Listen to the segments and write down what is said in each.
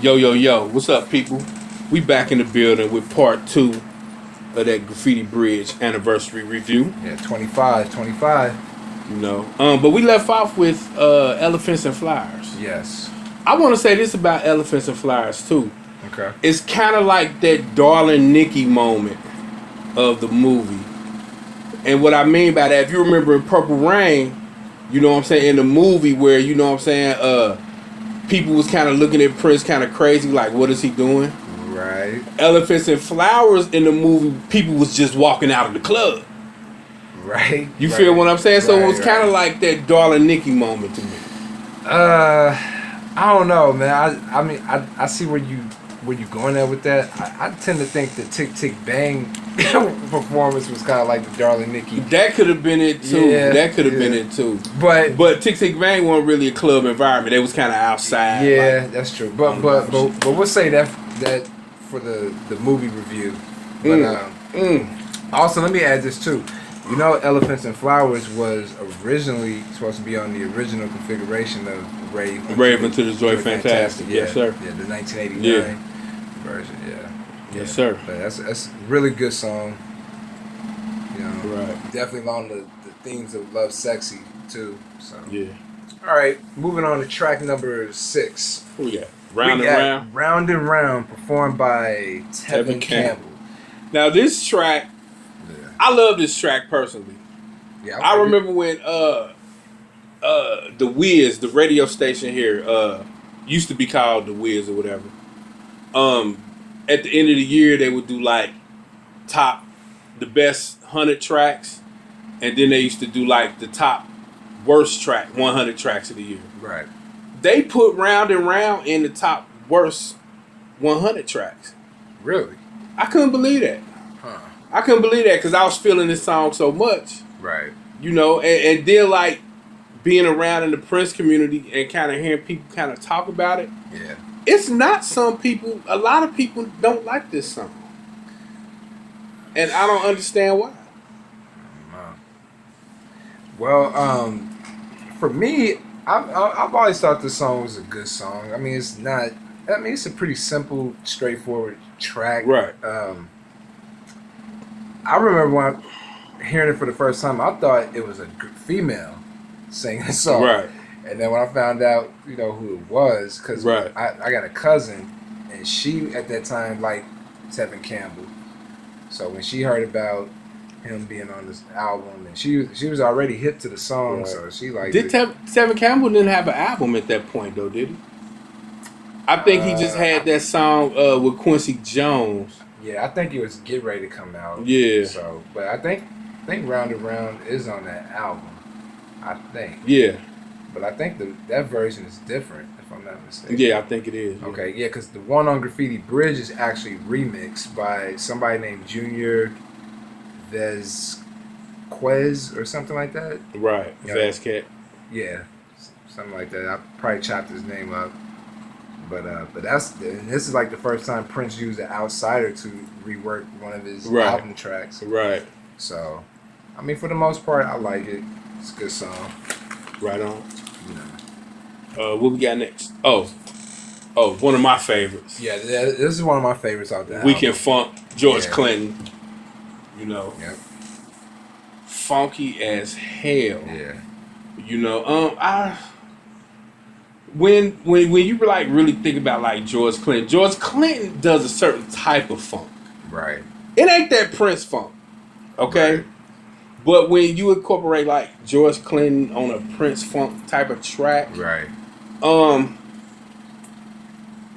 Yo, yo, yo, what's up, people? We back in the building with part 2 of that Graffiti Bridge anniversary review. Yeah, 25. You know, but we left off with Elephants and Flowers. Yes. I want to say this about Elephants and Flowers, too. Okay. It's kind of like that Darling Nikki moment of the movie. And what I mean by that, if you remember in Purple Rain, you know what I'm saying, in the movie where, you know what I'm saying, people was kind of looking at Prince kind of crazy, like, what is he doing? Right. Elephants and Flowers in the movie, people was just walking out of the club. Right. You feel what I'm saying? So it was kind of like that Darling Nikki moment to me. I don't know, man. I mean, I see where you going at with that. I tend to think the Tick Tick Bang performance was kind of like the Darling Nikki. That could have been it too. Yeah, that could have been it too. But Tick Tick Bang wasn't really a club environment. It was kind of outside. Yeah, like, that's true. But we'll say that for the movie review. But also, let me add this too. You know, Elephants and Flowers was originally supposed to be on the original configuration of Rave Into the Joy Fantastic. Yeah, Yes, sir. Yeah, the 1989 version. Yeah. Yes, sir. But that's a really good song. You know, Right. definitely along the themes of Love Sexy too. So Yeah. all right, moving on to track number 6. Who we got? Round and Round. Round and Round, performed by Tevin Campbell. Now this track, I love this track personally. Yeah, I remember when the Wiz, the radio station here, used to be called the Wiz or whatever. At the end of the year, they would do like the best 100 tracks, and then they used to do like the top worst track 100 tracks of the year. Right. They put Round and Round in the top worst 100 tracks. Really? I couldn't believe that. Huh. I couldn't believe that because I was feeling this song so much. Right. You know, and then like being around in the Prince community and kind of hearing people kind of talk about it. Yeah. It's not some people, a lot of people don't like this song. And I don't understand why. Well, for me, I've always thought this song was a good song. I mean, it's not. I mean, it's a pretty simple, straightforward track. Right. I remember when hearing it for the first time, I thought it was a female singing the song. Right. And then when I found out, you know, who it was, because I got a cousin, and she at that time liked Tevin Campbell. So when she heard about him being on this album, and she was already hip to the song, right. So she liked it. Tevin Campbell didn't have an album at that point, though, did he? I think he just had that song with Quincy Jones. Yeah, I think it was Get Ready to come out. Yeah. So, but I think Round and Round is on that album. I think. Yeah. But I think that version is different, if I'm not mistaken. Yeah, I think it is. Yeah. Okay, yeah, because the one on Graffiti Bridge is actually remixed by somebody named Junior Vasquez or something like that. Right, Vasquez. Yeah, something like that. I probably chopped his name up. But this is like the first time Prince used an outsider to rework one of his album tracks. Right. So, I mean, for the most part, I like it. It's a good song. Right on. You know. What we got next? Oh, one of my favorites. Yeah, this is one of my favorites out there. Weekend Funk, George Clinton. You know. Yep. Funky as hell. Yeah. You know, when you like really think about like George Clinton does a certain type of funk. Right. It ain't that Prince funk. Okay? Right. But when you incorporate like George Clinton on a Prince funk type of track, right?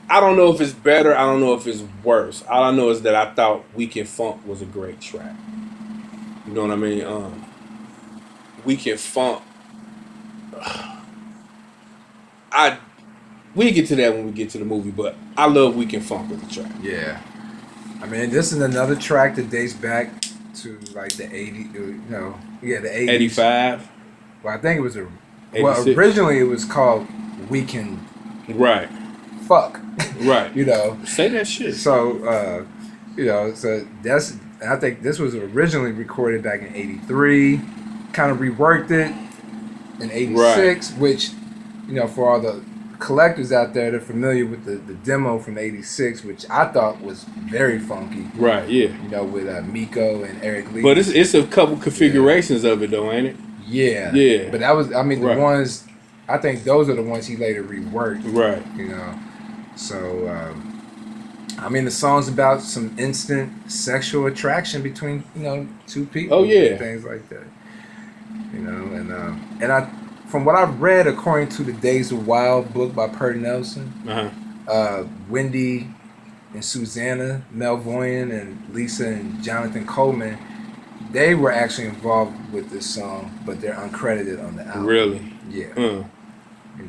I don't know if it's better. I don't know if it's worse. All I know is that I thought Weekend Funk was a great track. You know what I mean? Weekend Funk. We get to that when we get to the movie, but I love Weekend Funk as a track. Yeah, I mean, this is another track that dates back to like the 80s, the 80s. 85. Well, I think it was originally it was called Weekend. Right. Fuck. Right. You know. Say that shit. So, so I think this was originally recorded back in 83, kind of reworked it in 86, which, for all the collectors out there that are familiar with the demo from '86, which I thought was very funky. Right. Yeah. You know, with Miko and Eric Lee. But it's a couple configurations of it though, ain't it? Yeah. Yeah. But that was, I mean, the ones. I think those are the ones he later reworked. Right. You know. So, I mean, the song's about some instant sexual attraction between, you know, two people. Oh yeah. And things like that. You know, and I, from what I've read, according to the Days of Wild book by Pert Nelson, Wendy and Susanna Melvoin and Lisa and Jonathan Coleman, they were actually involved with this song, but they're uncredited on the album. Really? Yeah. You know?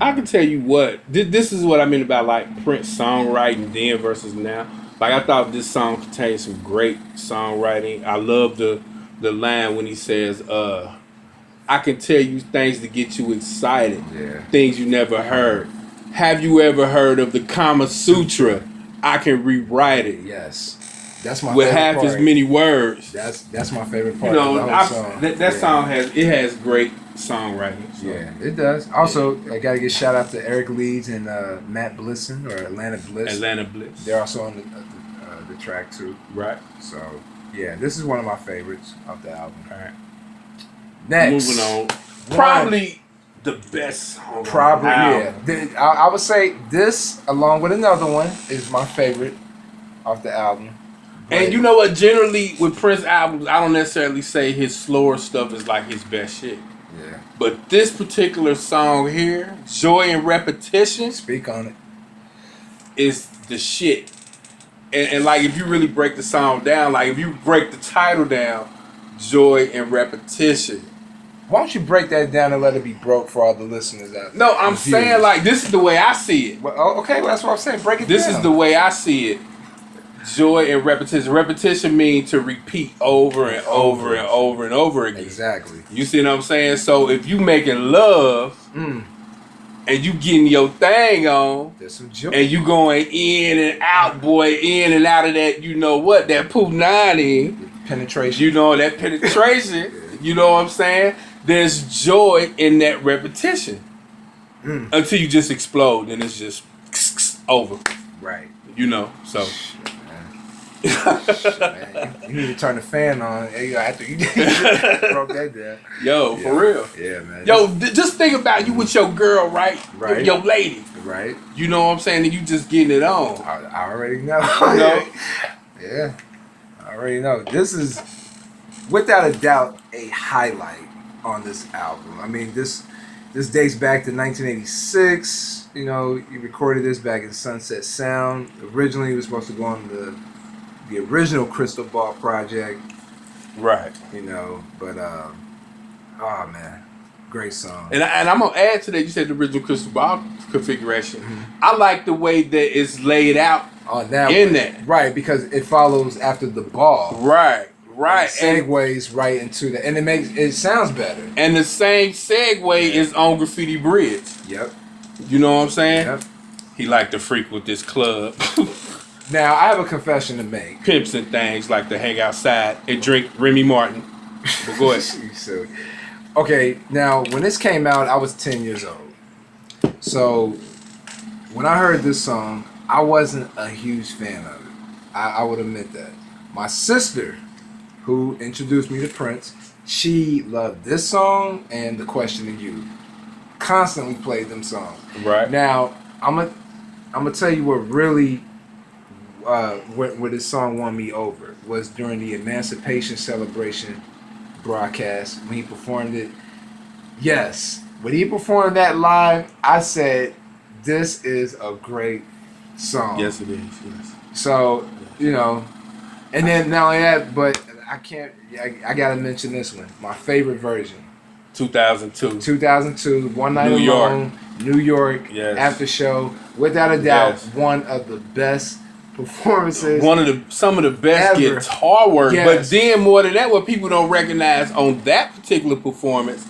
I can tell you what, this is what I mean about like Prince songwriting then versus now. Like I thought this song contained some great songwriting. I love the line when he says, I can tell you things to get you excited, things you never heard. Have you ever heard of the Kama Sutra? I can rewrite it. Yes. That's my with favorite half part. as many words. That's my favorite part. You know, of the whole song. That song has great songwriting. So. Yeah, it does. Also, I gotta give shout out to Eric Leeds and Matt Blisson or Atlanta Bliss. Atlanta Bliss. They're also on the track too. Right. So yeah, this is one of my favorites of the album. All right. Next, moving on. Probably the best song. Probably yeah. I would say this, along with another one, is my favorite off the album. And you know what? Generally, with Prince albums, I don't necessarily say his slower stuff is like his best shit. Yeah. But this particular song here, Joy and Repetition. Speak on it. Is the shit. And like, if you really break the song down, like if you break the title down, Joy and Repetition. Why don't you break that down and let it be broke for all the listeners out there? No, I'm saying like, this is the way I see it. Well, okay, well, that's what I'm saying. Break it down. This is the way I see it. Joy and repetition. Repetition means to repeat over and over and over and over again. Exactly. You see what I'm saying? So if you making love and you getting your thing on, there's some joy. And you going in and out, boy, in and out of that, you know what? That Punani. Penetration. You know, that penetration. You know what I'm saying? There's joy in that repetition. Until you just explode and it's just over. Right. You know, so. Shit, man. You need to turn the fan on after you broke that down. Yo, for real. Yeah, man. Yo, just think about you with your girl, right? Right. Your lady. Right. You know what I'm saying? And you just getting it on. I already know. You know? Yeah. I already know. This is, without a doubt, a highlight on this album. I mean, this dates back to 1986. You know, you recorded this back in Sunset Sound. Originally, it was supposed to go on the original Crystal Ball project. Right. You know, but, oh, man. Great song. And I'm going to add to that, you said the original Crystal Ball configuration. I like the way that it's laid out on that in that. Right, because it follows after the ball. Right. Right. And segues right into that. And it sounds better. And the same segue is on Graffiti Bridge. Yep. You know what I'm saying? Yep. He like to frequent this club. Now, I have a confession to make. Pimps and things like to hang outside and drink Remy Martin. But go ahead. So, okay, now, when this came out, I was 10 years old. So, when I heard this song, I wasn't a huge fan of it. I would admit that. My sister, who introduced me to Prince, she loved this song and The Question to You. Constantly played them songs. Right. Now, I'm gonna tell you what really where this song won me over was during the Emancipation Celebration broadcast when he performed it. Yes, when he performed that live, I said, "This is a great song." Yes, it is. Yes. So you know, and then not only that, but I can't. I gotta mention this one. My favorite version. 2002. 2002. One Night Alone. New York. Yes. After show. Without a doubt, Yes. one of the best performances. Some of the best ever. guitar work. Yes. But then more than that, what people don't recognize on that particular performance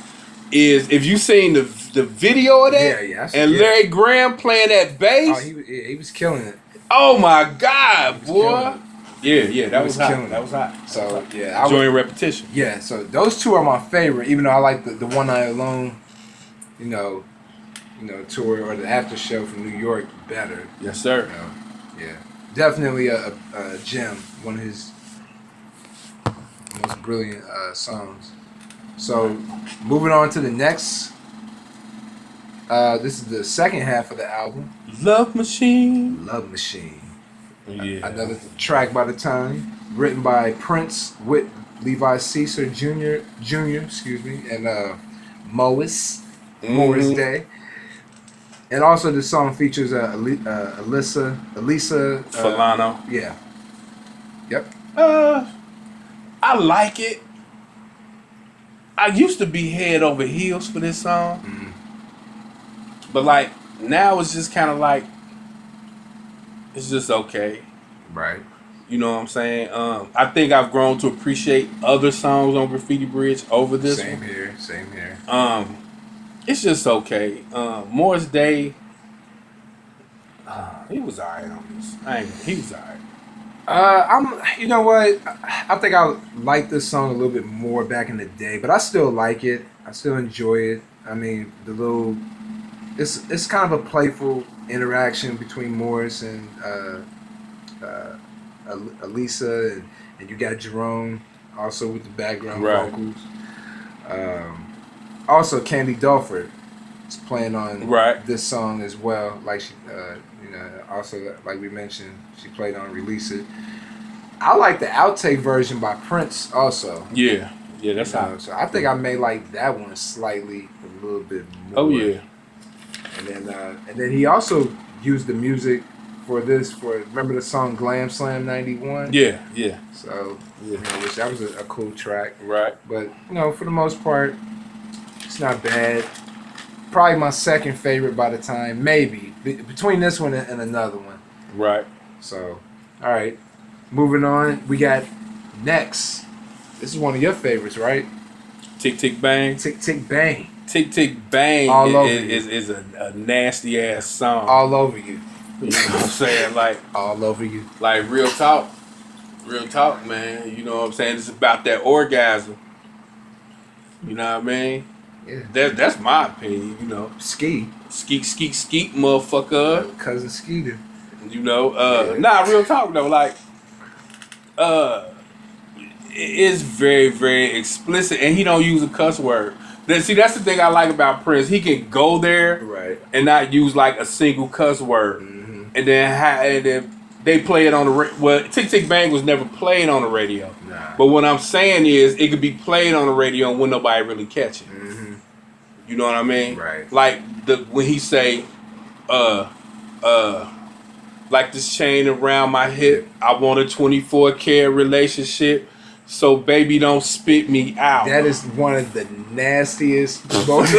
is if you seen the video of that and Larry Graham playing that bass. Oh, he was killing it. Oh my God, boy. Yeah, that was hot. That was hot. So Joy and repetition. Yeah, so those two are my favorite, even though I like the One Night Alone, you know. tour or the after show from New York better. Yes, sir. Yeah, definitely a gem. One of his most brilliant songs. So, moving on to the next. This is the second half of the album. Love Machine. Love Machine. Yeah. Another track by the time, written by Prince with Levi Caesar Jr. And Morris Day. And also, the song features Elisa Fulano. Yeah. Yep. I like it. I used to be head over heels for this song. But like now it's just kind of like it's just okay. Right. You know what I'm saying? I think I've grown to appreciate other songs on Graffiti Bridge over this Same one. Same here. It's just okay. Morris Day, he was alright on this. He was alright. You know what? I think I liked this song a little bit more back in the day, but I still like it. I still enjoy it. I mean, it's kind of a playful interaction between Morris and Elisa, and you got Jerome also with the background vocals. Also, Candy Dulford is playing on this song as well. Like she, also like we mentioned, she played on "Release It." I like the outtake version by Prince also. Yeah, that's how. So I think I may like that one slightly a little bit more. Oh yeah. And then he also used the music for this. Remember the song "Glam Slam '91"? Yeah. So which that was a cool track. Right. But for the most part, it's not bad. Probably my second favorite by the time, maybe between this one and another one. Right. So, all right, moving on. We got next. This is one of your favorites, right? Tick Tick Bang. Tick Tick Bang. Tick Tick Bang is a nasty ass song. All over you. You know what I'm saying? Like all over you. Like real talk, man. You know what I'm saying? It's about that orgasm. You know what I mean? Yeah. That's my opinion. Skeet, motherfucker. Cousin Skeeter. Real talk though. Like, it's very, very explicit, and he don't use a cuss word. See, that's the thing I like about Prince. He can go there, and not use like a single cuss word, and then they play it on the radio. Well, Tick Tick Bang was never played on the radio, but what I'm saying is it could be played on the radio and when nobody really catch it. You know what I mean? Right. Like when he say, like this chain around my hip, I want a 24-karat relationship. So baby, don't spit me out. That is one of the nastiest, most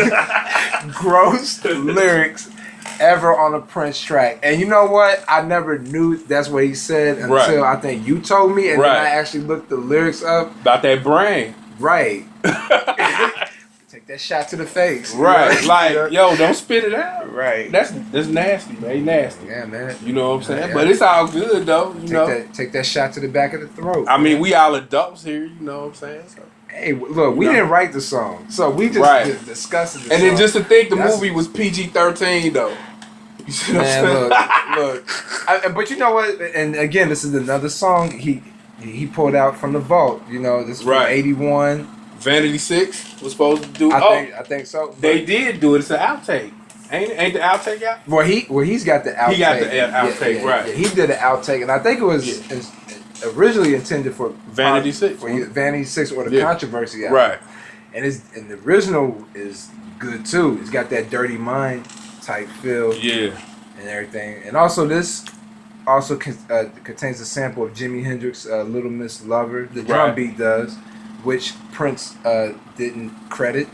gross lyrics ever on a Prince track. And you know what? I never knew that's what he said until I think you told me, and then I actually looked the lyrics up. About that brain. Right. Take that shot to the face. Right. Like, yo, don't spit it out. Right. That's nasty, man. He nasty. Yeah, man. You know what I'm saying? Yeah. But it's all good, though. Take that shot to the back of the throat. I mean, we all adults here. You know what I'm saying? So. Hey, look, we didn't write the song. So we just discussed it. And then just to think the movie was PG-13, though. You see what I'm saying? Look. But you know what? And again, this is another song he pulled out from the vault. This is from 81. Vanity 6 was supposed to do. I think so. They did do it. It's an outtake. Ain't the outtake out? Well, he's got the outtake. He got the outtake, right? Yeah, he did the outtake, and I think it was originally intended for Vanity 6, for Vanity 6 or the Controversy album. Right? And the original is good too. It's got that Dirty Mind type feel, and everything. And also this contains a sample of Jimi Hendrix' "Little Miss Lover." The drum beat does, which Prince didn't credit,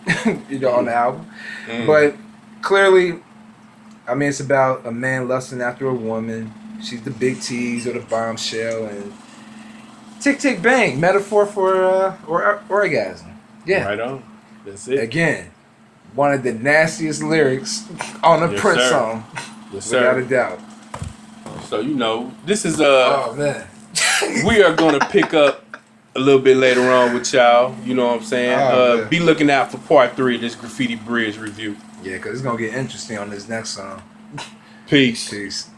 on the album. But clearly, I mean, it's about a man lusting after a woman. She's the big tease or the bombshell, and tick tick bang, metaphor for orgasm. Yeah, right on. That's it. Again, one of the nastiest lyrics on a Prince song, without a doubt. So this is oh man, we are gonna pick up a little bit later on with y'all. You know what I'm saying? Be looking out for part 3 of this Graffiti Bridge review. Yeah, because it's gonna get interesting on this next song. Peace. Peace.